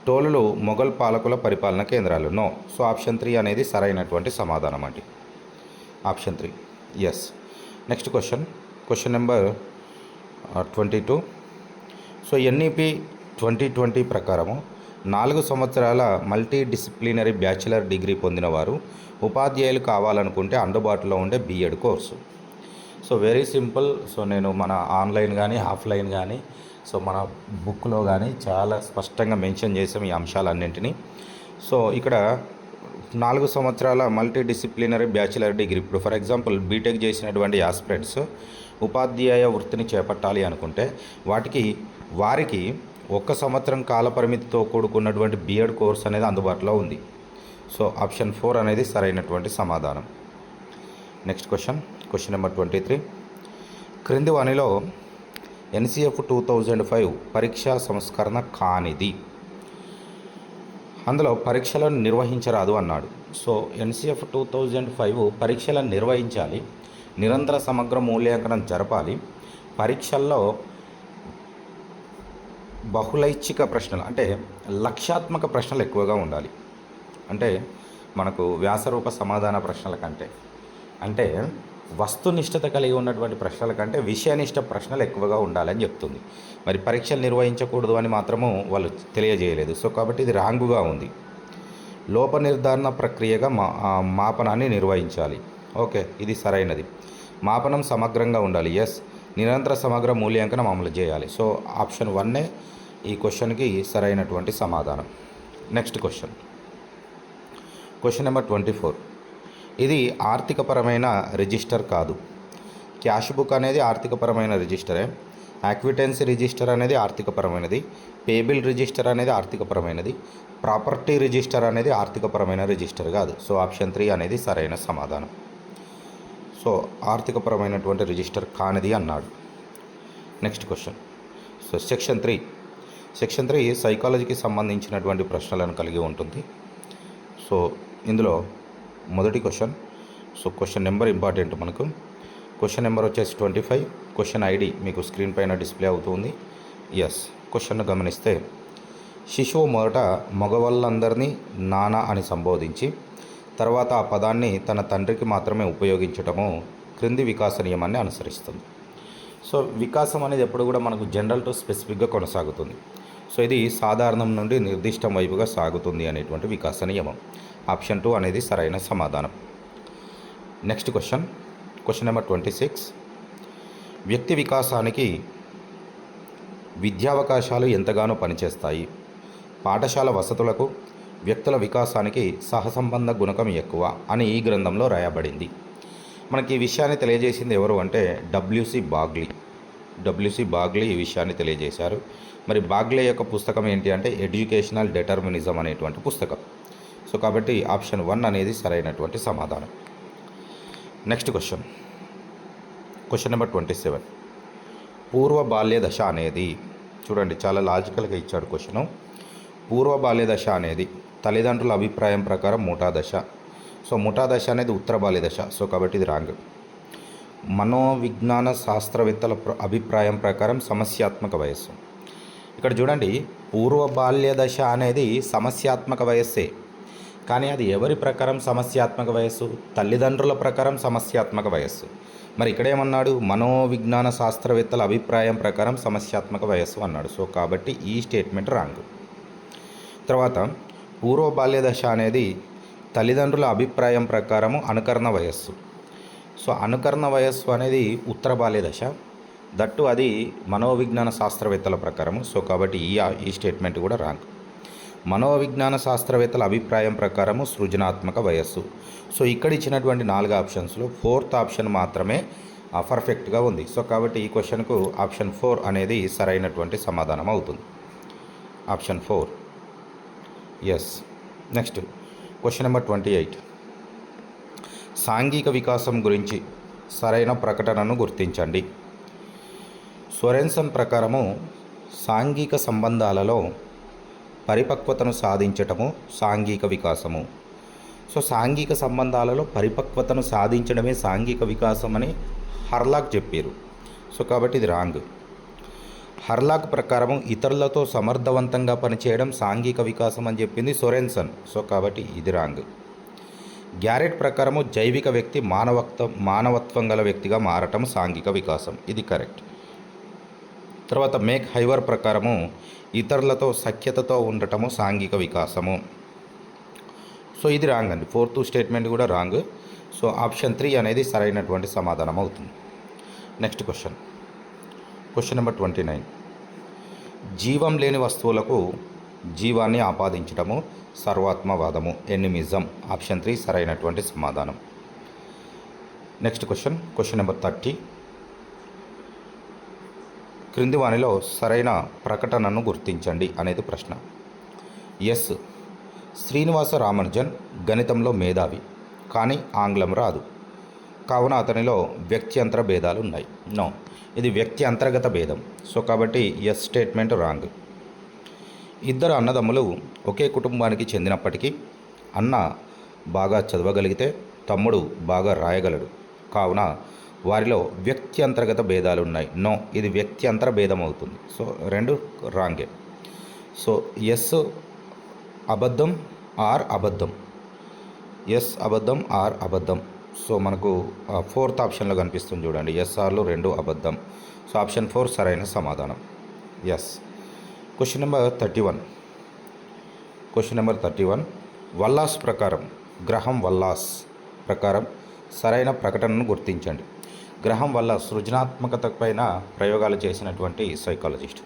టోలులు మొఘల్ పాలకుల పరిపాలన కేంద్రాలు. నో. సో ఆప్షన్ 3 అనేది సరైనటువంటి సమాధానం అండి. Option 3 yes. Next question number 22. So NEP 2020 ప్రకారము 4 సంవత్సరాల మల్టీ డిసిప్లినరీ బ్యాచిలర్ డిగ్రీ పొందిన వారు ఉపాధ్యాయులు కావాలనుకుంటే అందుబాటులో ఉండే BEd course. So very simple. So నేను మన ఆన్లైన్ కానీ ఆఫ్లైన్ కానీ సో మన బుక్లో కానీ చాలా స్పష్టంగా మెన్షన్ చేసాం ఈ అంశాలన్నింటినీ. సో ఇక్కడ 4 సంవత్సరాల మల్టీ డిసిప్లినరీ బ్యాచిలర్ డిగ్రీ, ఇప్పుడు ఫర్ ఎగ్జాంపుల్ బీటెక్ చేసినటువంటి ఆస్పిరెంట్స్ ఉపాధ్యాయ వృత్తిని చేపట్టాలి అనుకుంటే వారికి 1 సంవత్సరం కాల పరిమితితో కూడుకున్నటువంటి బీఎడ్ కోర్స్ అనేది అందుబాటులో ఉంది. సో ఆప్షన్ 4 అనేది సరైనటువంటి సమాధానం. Next question number 23. క్రింది వానిలో ఎన్సిఎఫ్ 2005 పరీక్షా సంస్కరణ కానిది. అందులో పరీక్షలను నిర్వహించరాదు అన్నాడు. సో ఎన్సిఎఫ్ 2005 పరీక్షలను నిర్వహించాలి, నిరంతర సమగ్ర మూల్యాంకనం జరపాలి, పరీక్షల్లో బహుళైచ్ఛిక ప్రశ్నలు అంటే లక్ష్యాత్మక ప్రశ్నలు ఎక్కువగా ఉండాలి. అంటే మనకు వ్యాసరూప సమాధాన ప్రశ్నల కంటే, అంటే వస్తునిష్టత కలిగి ఉన్నటువంటి ప్రశ్నల కంటే విషయనిష్ట ప్రశ్నలు ఎక్కువగా ఉండాలని చెప్తుంది. మరి పరీక్షలు నిర్వహించకూడదు అని మాత్రము వాళ్ళు తెలియజేయలేదు. సో కాబట్టి ఇది రాంగుగా ఉంది. లోప నిర్ధారణ ప్రక్రియగా మాపనాన్ని నిర్వహించాలి. ఓకే, ఇది సరైనది. మాపనం సమగ్రంగా ఉండాలి. ఎస్. నిరంతర సమగ్ర మూల్యాంకనం అమలు చేయాలి. సో ఆప్షన్ 1 ఈ క్వశ్చన్కి సరైనటువంటి సమాధానం. Next question number 24. ఇది ఆర్థికపరమైన రిజిస్టర్ కాదు. క్యాష్ బుక్ అనేది ఆర్థికపరమైన రిజిస్టరే, యాక్విటెన్సీ రిజిస్టర్ అనేది ఆర్థికపరమైనది, పేబిల్ రిజిస్టర్ అనేది ఆర్థికపరమైనది, ప్రాపర్టీ రిజిస్టర్ అనేది ఆర్థికపరమైన రిజిస్టర్ కాదు. సో ఆప్షన్ 3 అనేది సరైన సమాధానం. సో ఆర్థికపరమైనటువంటి రిజిస్టర్ కానిది అన్నాడు. Next question. సో సెక్షన్ 3 సైకాలజీకి సంబంధించినటువంటి ప్రశ్నలను కలిగి ఉంటుంది. సో ఇందులో మొదటి question. So question number important మనకు. క్వశ్చన్ నెంబర్ వచ్చేసి 25. క్వశ్చన్ ఐడి మీకు స్క్రీన్ పైన డిస్ప్లే అవుతుంది. ఎస్. క్వశ్చన్ను గమనిస్తే, శిశువు మొదట మగవాళ్ళందరినీ నాన్న అని సంబోధించి తర్వాత ఆ పదాన్ని తన తండ్రికి మాత్రమే ఉపయోగించటము క్రింది వికాస నియమాన్ని అనుసరిస్తుంది. సో వికాసం అనేది ఎప్పుడు కూడా మనకు జనరల్ టు స్పెసిఫిక్గా కొనసాగుతుంది. సో ఇది సాధారణం నుండి నిర్దిష్టం వైపుగా సాగుతుంది అనేటువంటి వికాస నియమం. ఆప్షన్ 2 అనేది సరైన సమాధానం. Next question number 26. వ్యక్తి వికాసానికి విద్యావకాశాలు ఎంతగానో పనిచేస్తాయి. పాఠశాల వసతులకు వ్యక్తుల వికాసానికి సహసంబంధ గుణకం ఎక్కువ అని ఈ గ్రంథంలో రాయబడింది. మనకి ఈ విషయాన్ని తెలియజేసింది ఎవరు అంటే డబ్ల్యూసి బాగ్లీ ఈ విషయాన్ని తెలియజేశారు. మరి బాగ్లే యొక్క పుస్తకం ఏంటి అంటే ఎడ్యుకేషనల్ డిటర్మినిజం అనేటువంటి పుస్తకం. సో కాబట్టి ఆప్షన్ 1 అనేది సరైనటువంటి సమాధానం. Next question number 27. పూర్వ బాల్య దశ అనేది, చూడండి చాలా లాజికల్గా ఇచ్చాడు క్వశ్చను. పూర్వ బాల్య దశ అనేది తల్లిదండ్రుల అభిప్రాయం ప్రకారం ముఠా దశ. సో ముఠా దశ అనేది ఉత్తర బాల్య దశ. సో కాబట్టి ఇది రాంగ్. మనోవిజ్ఞాన శాస్త్రవేత్తల అభిప్రాయం ప్రకారం సమస్యాత్మక వయస్సు. ఇక్కడ చూడండి, పూర్వ బాల్య దశ అనేది సమస్యాత్మక వయస్సే, కానీ అది ఎవరి ప్రకారం సమస్యాత్మక వయస్సు? తల్లిదండ్రుల ప్రకారం సమస్యాత్మక వయస్సు. మరి ఇక్కడ ఏమన్నాడు? మనోవిజ్ఞాన శాస్త్రవేత్తల అభిప్రాయం ప్రకారం సమస్యాత్మక వయస్సు అన్నాడు. సో కాబట్టి ఈ స్టేట్మెంట్ రాంగ్. తర్వాత పూర్వ బాల్య దశ అనేది తల్లిదండ్రుల అభిప్రాయం ప్రకారము అనుకరణ వయస్సు. సో అనుకరణ వయస్సు అనేది ఉత్తర బాల్య దశ, దట్టు అది మనోవిజ్ఞాన శాస్త్రవేత్తల ప్రకారము. సో కాబట్టి ఈ స్టేట్మెంట్ కూడా రాంగ్. మనోవిజ్ఞాన శాస్త్రవేత్తల అభిప్రాయం ప్రకారము సృజనాత్మక వయస్సు. సో ఇక్కడ ఇచ్చినటువంటి 4 ఆప్షన్స్లో 4th ఆప్షన్ మాత్రమే పర్ఫెక్ట్గా ఉంది. సో కాబట్టి ఈ క్వశ్చన్కు ఆప్షన్ 4 అనేది సరైనటువంటి సమాధానం అవుతుంది. Option 4. Yes. Next question number 28. సాంఘిక వికాసం గురించి సరైన ప్రకటనను గుర్తించండి. సొరెన్సన్ ప్రకారము సాంఘిక సంబంధాలలో పరిపక్వతను సాధించటము సాంఘిక వికాసము. సో సాంఘిక సంబంధాలలో పరిపక్వతను సాధించడమే సాంఘిక వికాసం అని హర్లాక్ చెప్పారు. సో కాబట్టి ఇది రాంగ్. హర్లాక్ ప్రకారం ఇతరులతో సమర్థవంతంగా పనిచేయడం సాంఘిక వికాసం అని చెప్పింది సొరెన్సన్. సో కాబట్టి ఇది రాంగ్. గ్యారెట్ ప్రకారము జైవిక వ్యక్తి మానవత్వం గల వ్యక్తిగా మారటం సాంఘిక వికాసం. ఇది కరెక్ట్. తర్వాత మేక్ హైవర్ ప్రకారము ఇతరులతో సఖ్యతతో ఉండటము సాంఘిక వికాసము. సో ఇది రాంగ్ అండి. 4th స్టేట్మెంట్ కూడా రాంగ్. సో ఆప్షన్ 3 అనేది సరైనటువంటి సమాధానం అవుతుంది. Next question number 29. జీవం లేని వస్తువులకు జీవాన్ని ఆపాదించడము సర్వాత్మవాదము ఎనిమిజం. ఆప్షన్ 3 సరైనటువంటి సమాధానం. Next question number 30. క్రింది వానిలో సరైన ప్రకటనను గుర్తించండి అనేది ప్రశ్న. ఎస్. శ్రీనివాస రామానుజన్ గణితంలో మేధావి, కానీ ఆంగ్లం రాదు, కావున అతనిలో వ్యక్త్యంతర భేదాలు ఉన్నాయి. నో, ఇది వ్యక్తి అంతర్గత భేదం. సో కాబట్టి ఎస్ స్టేట్మెంట్ రాంగ్. ఇద్దరు అన్నదమ్ములు ఒకే కుటుంబానికి చెందినప్పటికీ అన్న బాగా చదవగలిగితే తమ్ముడు బాగా రాయగలడు, కావున వారిలో వ్యక్తి అంతర్గత భేదాలు ఉన్నాయి. నో, ఇది వ్యక్తి అంతర భేదం అవుతుంది. సో రెండు రాంగే. సో ఎస్ అబద్ధం ఆర్ అబద్ధం, ఎస్ అబద్ధం ఆర్ అబద్ధం. సో మనకు 4th ఆప్షన్లో కనిపిస్తుంది చూడండి, ఎస్ఆర్లు 2 అబద్ధం. సో ఆప్షన్ 4 సరైన సమాధానం. ఎస్. Question number 31. వల్లాస్ ప్రకారం, గ్రహం వల్లాస్ ప్రకారం సరైన ప్రకటనను గుర్తించండి. గ్రహం వల్లాస్ సృజనాత్మకత పైన ప్రయోగాలు చేసినటువంటి సైకాలజిస్ట్.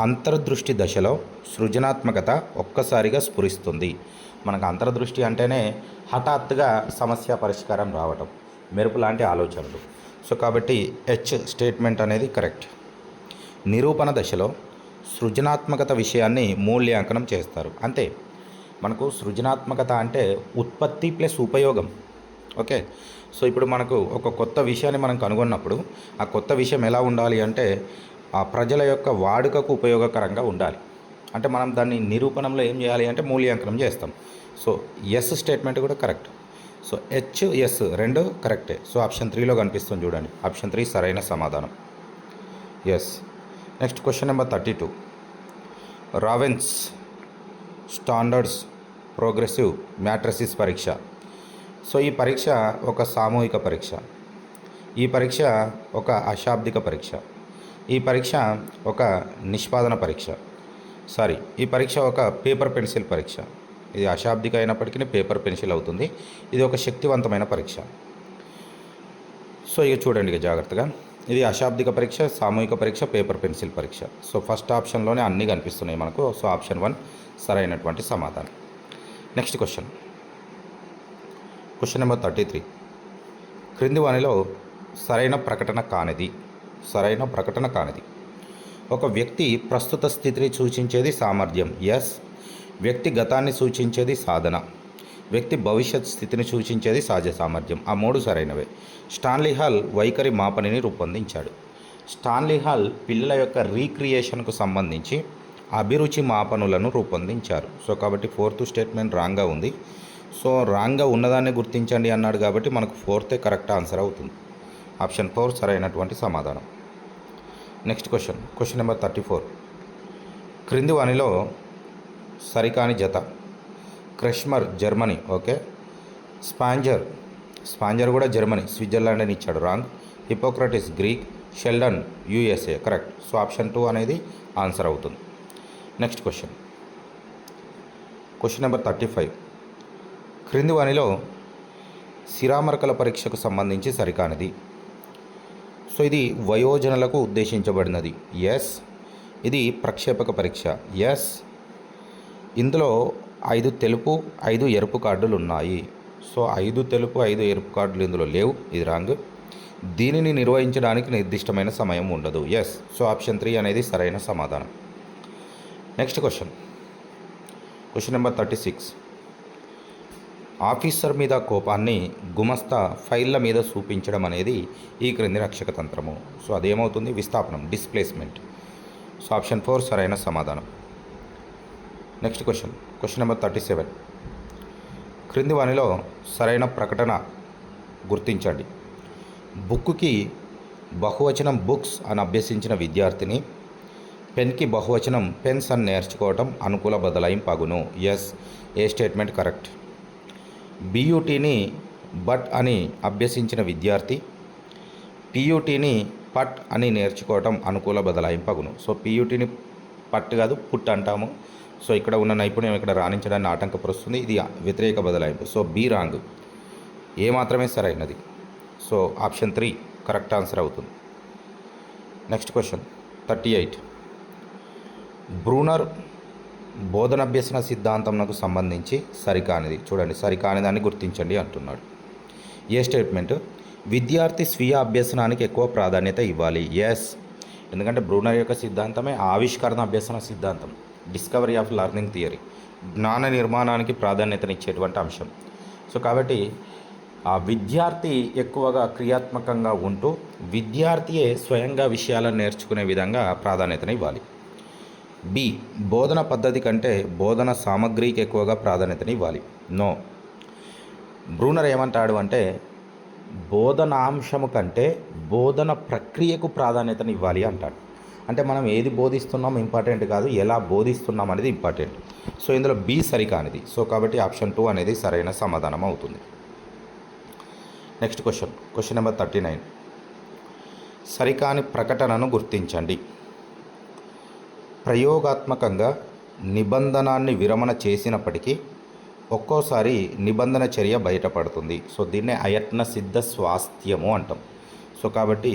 అంతర్దృష్టి దశలో సృజనాత్మకత ఒక్కసారిగా స్ఫురిస్తుంది. మనకు అంతర్దృష్టి అంటేనే హఠాత్తుగా సమస్య పరిష్కారం రావటం, మెరుపు లాంటి ఆలోచనలు. సో కాబట్టి హెచ్ స్టేట్మెంట్ అనేది కరెక్ట్. నిరూపణ దశలో సృజనాత్మకత విషయాన్ని మూల్యాంకనం చేస్తారు. అంతే, మనకు సృజనాత్మకత అంటే ఉత్పత్తి ప్లస్ ఉపయోగం. ఓకే. సో ఇప్పుడు మనకు ఒక కొత్త విషయాన్ని మనం కనుగొన్నప్పుడు ఆ కొత్త విషయం ఎలా ఉండాలి అంటే ఆ ప్రజల యొక్క వాడుకకు ఉపయోగకరంగా ఉండాలి. అంటే మనం దాన్ని నిరూపణంలో ఏం చేయాలి అంటే మూల్యాంకనం చేస్తాం. సో ఎస్ స్టేట్మెంట్ కూడా కరెక్ట్. సో హెచ్ ఎస్ 2 కరెక్టే. సో ఆప్షన్ 3లో కనిపిస్తుంది చూడండి, ఆప్షన్ 3 సరైన సమాధానం. Yes. Next question number 32. Raven's standards progressive matrices పరీక్ష. సో ఈ పరీక్ష ఒక సామూహిక పరీక్ష, ఈ పరీక్ష ఒక అశాబ్దిక పరీక్ష, ఈ పరీక్ష ఒక నిష్పాదన పరీక్ష, ఈ పరీక్ష ఒక పేపర్ పెన్సిల్ పరీక్ష. ఇది అశాబ్దిక అయినప్పటికీ పేపర్ పెన్సిల్ అవుతుంది. ఇది ఒక శక్తివంతమైన పరీక్ష. సో ఇక చూడండి జాగ్రత్తగా, ఇది అశాబ్దిక పరీక్ష, సామూహిక పరీక్ష, పేపర్ పెన్సిల్ పరీక్ష. సో ఫస్ట్ ఆప్షన్లోనే అన్నీ కనిపిస్తున్నాయి మనకు. సో ఆప్షన్ 1 సరైనటువంటి సమాధానం. Next question number 33. క్రింది వానిలో సరైన ప్రకటన కానిది. ఒక వ్యక్తి ప్రస్తుత స్థితిని సూచించేది సామర్థ్యం, ఎస్. వ్యక్తి గతాన్ని సూచించేది సాధన, వ్యక్తి భవిష్యత్ స్థితిని సూచించేది సహజ సామర్థ్యం. ఆ 3 సరైనవే. స్టాన్లీ హాల్ వైఖరి మాపనిని రూపొందించాడు. స్టాన్లీ హాల్ పిల్లల యొక్క రీక్రియేషన్కు సంబంధించి అభిరుచి మాపనులను రూపొందించారు. సో కాబట్టి 4th స్టేట్మెంట్ రాంగ్గా ఉంది. సో రాంగ్గా ఉన్నదాన్ని గుర్తించండి అన్నాడు కాబట్టి మనకు 4th కరెక్ట్ ఆన్సర్ అవుతుంది. ఆప్షన్ 4 సరైనటువంటి సమాధానం. Next question number 34. క్రింది వానిలో సరికాని జత. క్రెష్మర్ జర్మనీ, ఓకే. స్పాంజర్ కూడా జర్మనీ, స్విట్జర్లాండ్ అని ఇచ్చాడు, wrong. Hippocrates Greek, Sheldon USA, correct. So option 2 అనేది ఆన్సర్ అవుతుంది. Next question number 35. క్రింది వానిలో సిరామర్కల పరీక్షకు సంబంధించి సరికానిది. సో ఇది వయోజనులకు ఉద్దేశించబడినది, ఎస్. ఇది ప్రక్షేపక పరీక్ష, ఎస్. ఇందులో 5 తెలుపు 5 ఎరుపు కార్డులు ఉన్నాయి. సో 5 తెలుపు 5 ఎరుపు కార్డులు ఇందులో లేవు, ఇది రాంగ్. దీనిని నిర్వహించడానికి నిర్దిష్టమైన సమయం ఉండదు, ఎస్. సో ఆప్షన్ 3 అనేది సరైన సమాధానం. Next question number 36. ఆఫీసర్ మీద కోపాన్ని గుమస్తా ఫైళ్ళ మీద చూపించడం అనేది ఈ క్రింది రక్షక తంత్రము. సో అదేమవుతుంది? విస్థాపనం, డిస్ప్లేస్మెంట్. సో ఆప్షన్ 4 సరైన సమాధానం. Next question number 37. క్రింది వానిలో సరైన ప్రకటన గుర్తించండి. బుక్కి బహువచనం బుక్స్ అని అభ్యసించిన విద్యార్థిని పెన్కి బహువచనం పెన్స్ అని నేర్చుకోవటం అనుకూల బదలాయింపు అగును. Yes, A statement correct. బియూటీని బట్ అని అభ్యసించిన విద్యార్థి పియూటీని పట్ అని నేర్చుకోవటం అనుకూల బదలాయింపు అగును. సో పియూటీని పట్ కాదు పుట్ అంటాము. సో ఇక్కడ ఉన్న నైపుణ్యం ఇక్కడ రాణించడాన్ని ఆటంకపరుస్తుంది. ఇది వ్యతిరేక బదలాయింపు. సో బి రాంగ్, ఏ మాత్రమే సరైనది. సో ఆప్షన్ 3 కరెక్ట్ ఆన్సర్ అవుతుంది. Next question 38. బ్రూనర్ బోధనాభ్యసన సిద్ధాంతంకు సంబంధించి సరికానిది. చూడండి, సరికాని దాన్ని గుర్తించండి అంటున్నాడు. ఏ స్టేట్మెంట్? విద్యార్థి స్వీయ అభ్యసనానికి ఎక్కువ ప్రాధాన్యత ఇవ్వాలి. ఎస్, ఎందుకంటే బ్రూనర్ యొక్క సిద్ధాంతమే ఆవిష్కరణ అభ్యసన సిద్ధాంతం, డిస్కవరీ ఆఫ్ లెర్నింగ్ థియరీ, జ్ఞాన నిర్మాణానికి ప్రాధాన్యతనిచ్చేటువంటి అంశం. సో కాబట్టి ఆ విద్యార్థి ఎక్కువగా క్రియాత్మకంగా ఉంటూ విద్యార్థియే స్వయంగా విషయాలను నేర్చుకునే విధంగా ప్రాధాన్యతను ఇవ్వాలి. బి, బోధన పద్ధతి కంటే బోధన సామగ్రికి ఎక్కువగా ప్రాధాన్యతని ఇవ్వాలి. నో, బ్రూనర్ ఏమంటాడు అంటే బోధనాంశము కంటే బోధన ప్రక్రియకు ప్రాధాన్యతను ఇవ్వాలి అంటాడు. అంటే మనం ఏది బోధిస్తున్నాం ఇంపార్టెంట్ కాదు, ఎలా బోధిస్తున్నాం అనేది ఇంపార్టెంట్. సో ఇందులో బి సరికానిది. సో కాబట్టి ఆప్షన్ 2 అనేది సరైన సమాధానం అవుతుంది. Next question number 39. సరికాని ప్రకటనను గుర్తించండి. ప్రయోగాత్మకంగా నిబంధనాన్ని విరమణ చేసినప్పటికీ ఒక్కోసారి నిబంధన చర్య బయటపడుతుంది. సో దీన్నే అయత్న సిద్ధ స్వాస్థ్యము అంటాం. సో కాబట్టి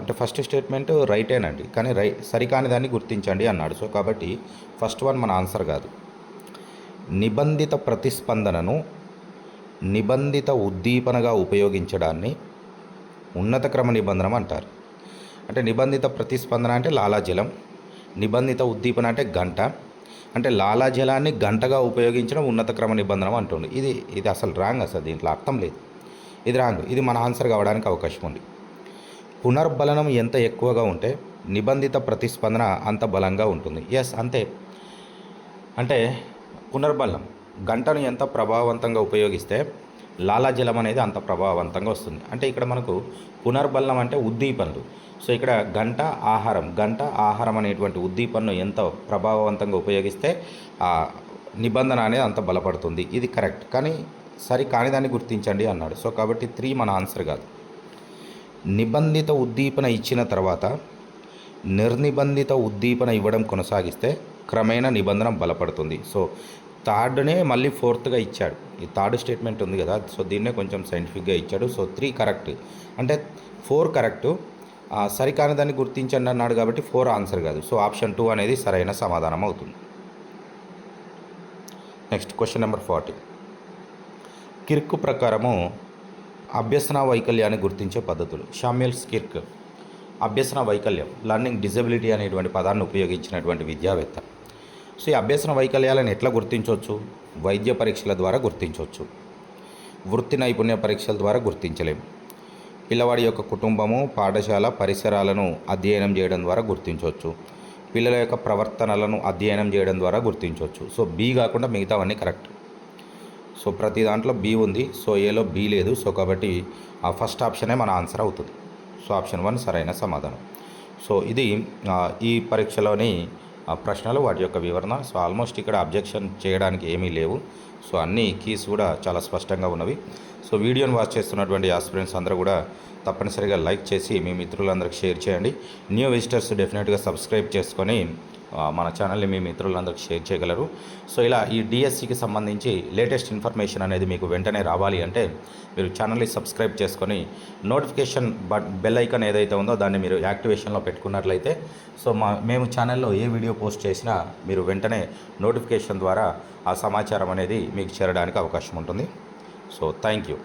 అంటే ఫస్ట్ స్టేట్మెంట్ రైటేనండి, కానీ సరికాని దాన్ని గుర్తించండి అన్నాడు. సో కాబట్టి ఫస్ట్ వన్ మన ఆన్సర్ కాదు. నిబంధిత ప్రతిస్పందనను నిబంధిత ఉద్దీపనగా ఉపయోగించడాన్ని ఉన్నత క్రమ నిబంధన అంటారు. అంటే నిబంధిత ప్రతిస్పందన అంటే లాలాజలం, నిబంధిత ఉద్దీపన అంటే గంట, అంటే లాలాజలాన్ని గంటగా ఉపయోగించడం ఉన్నత క్రమ నిబంధన అంటుంది. ఇది అసలు రాంగ్, అసలు దీంట్లో అర్థం లేదు, ఇది రాంగ్. ఇది మన ఆన్సర్ కావడానికి అవకాశం ఉంది. పునర్బలనం ఎంత ఎక్కువగా ఉంటే నిబంధిత ప్రతిస్పందన అంత బలంగా ఉంటుంది. ఎస్, అంతే. అంటే పునర్బలం గంటను ఎంత ప్రభావవంతంగా ఉపయోగిస్తే లాలాజలం అనేది అంత ప్రభావవంతంగా వస్తుంది. అంటే ఇక్కడ మనకు పునర్బలం అంటే ఉద్దీపనలు. సో ఇక్కడ గంట ఆహారం అనేటువంటి ఉద్దీపనను ఎంత ప్రభావవంతంగా ఉపయోగిస్తే ఆ నిబంధన అనేది అంత బలపడుతుంది. ఇది కరెక్ట్, కానీ సరి కాని దాన్ని గుర్తించండి అన్నాడు. సో కాబట్టి 3 మన ఆన్సర్ కాదు. నిబంధిత ఉద్దీపన ఇచ్చిన తర్వాత నిర్నిబంధిత ఉద్దీపన ఇవ్వడం కొనసాగిస్తే క్రమేణా నిబంధన బలపడుతుంది. సో థర్డ్నే మళ్ళీ 4గా ఇచ్చాడు. ఈ థర్డ్ స్టేట్మెంట్ ఉంది కదా, సో దీన్నే కొంచెం సైంటిఫిక్గా ఇచ్చాడు. సో 3 కరెక్ట్, అంటే 4 కరెక్ట్. సరికాని దాన్ని గుర్తించండి అన్నాడు కాబట్టి 4 ఆన్సర్ కాదు. సో ఆప్షన్ 2 అనేది సరైన సమాధానం అవుతుంది. Next question number 40. కిర్క్ ప్రకారము అభ్యసన వైకల్యాన్ని గుర్తించే పద్ధతులు. శామ్యూల్ కిర్క్ అభ్యసన వైకల్యం, లర్నింగ్ డిజబిలిటీ అనేటువంటి పదాన్ని ఉపయోగించినటువంటి విద్యావేత్త. సో ఈ అభ్యసన వైకల్యాలను ఎట్లా గుర్తించవచ్చు? వైద్య పరీక్షల ద్వారా గుర్తించవచ్చు, వృత్తి నైపుణ్య పరీక్షల ద్వారా గుర్తించలేము. పిల్లవాడి యొక్క కుటుంబము, పాఠశాల పరిసరాలను అధ్యయనం చేయడం ద్వారా గుర్తించవచ్చు. పిల్లల యొక్క ప్రవర్తనలను అధ్యయనం చేయడం ద్వారా గుర్తించవచ్చు. సో బి కాకుండా మిగతావన్నీ కరెక్ట్. సో ప్రతి దాంట్లో బి ఉంది, సో ఏలో బి లేదు. సో కాబట్టి ఆ ఫస్ట్ ఆప్షనే మన ఆన్సర్ అవుతుంది. సో ఆప్షన్ 1 సరైన సమాధానం. సో ఇది ఈ పరీక్షలోని ప్రశ్నలు, వాటి యొక్క వివరణ. సో ఆల్మోస్ట్ ఇక్కడ అబ్జెక్షన్ చేయడానికి ఏమీ లేవు. సో అన్ని కీస్ కూడా చాలా స్పష్టంగా ఉన్నవి. సో వీడియోని వాచ్ చేస్తున్నటువంటి ఆస్పిరెంట్స్ అందరూ కూడా తప్పనిసరిగా లైక్ చేసి మీ మిత్రులందరికీ షేర్ చేయండి. న్యూ విజిటర్స్ డెఫినెట్గా సబ్స్క్రైబ్ చేసుకొని మన ఛానల్ని మీ మిత్రులందరికీ షేర్ చేయగలరు. సో ఇలా ఈ డిఎస్సికి సంబంధించి లేటెస్ట్ ఇన్ఫర్మేషన్ అనేది మీకు వెంటనే రావాలి అంటే మీరు ఛానల్ని సబ్స్క్రైబ్ చేసుకొని నోటిఫికేషన్ బెల్ ఐకాన్ ఏదైతే ఉందో దాన్ని మీరు యాక్టివేషన్లో పెట్టుకున్నట్లయితే సో మేము ఛానల్లో ఏ వీడియో పోస్ట్ చేసినా మీరు వెంటనే నోటిఫికేషన్ ద్వారా ఆ సమాచారం అనేది మీకు చేరడానికి అవకాశం ఉంటుంది. So thank you.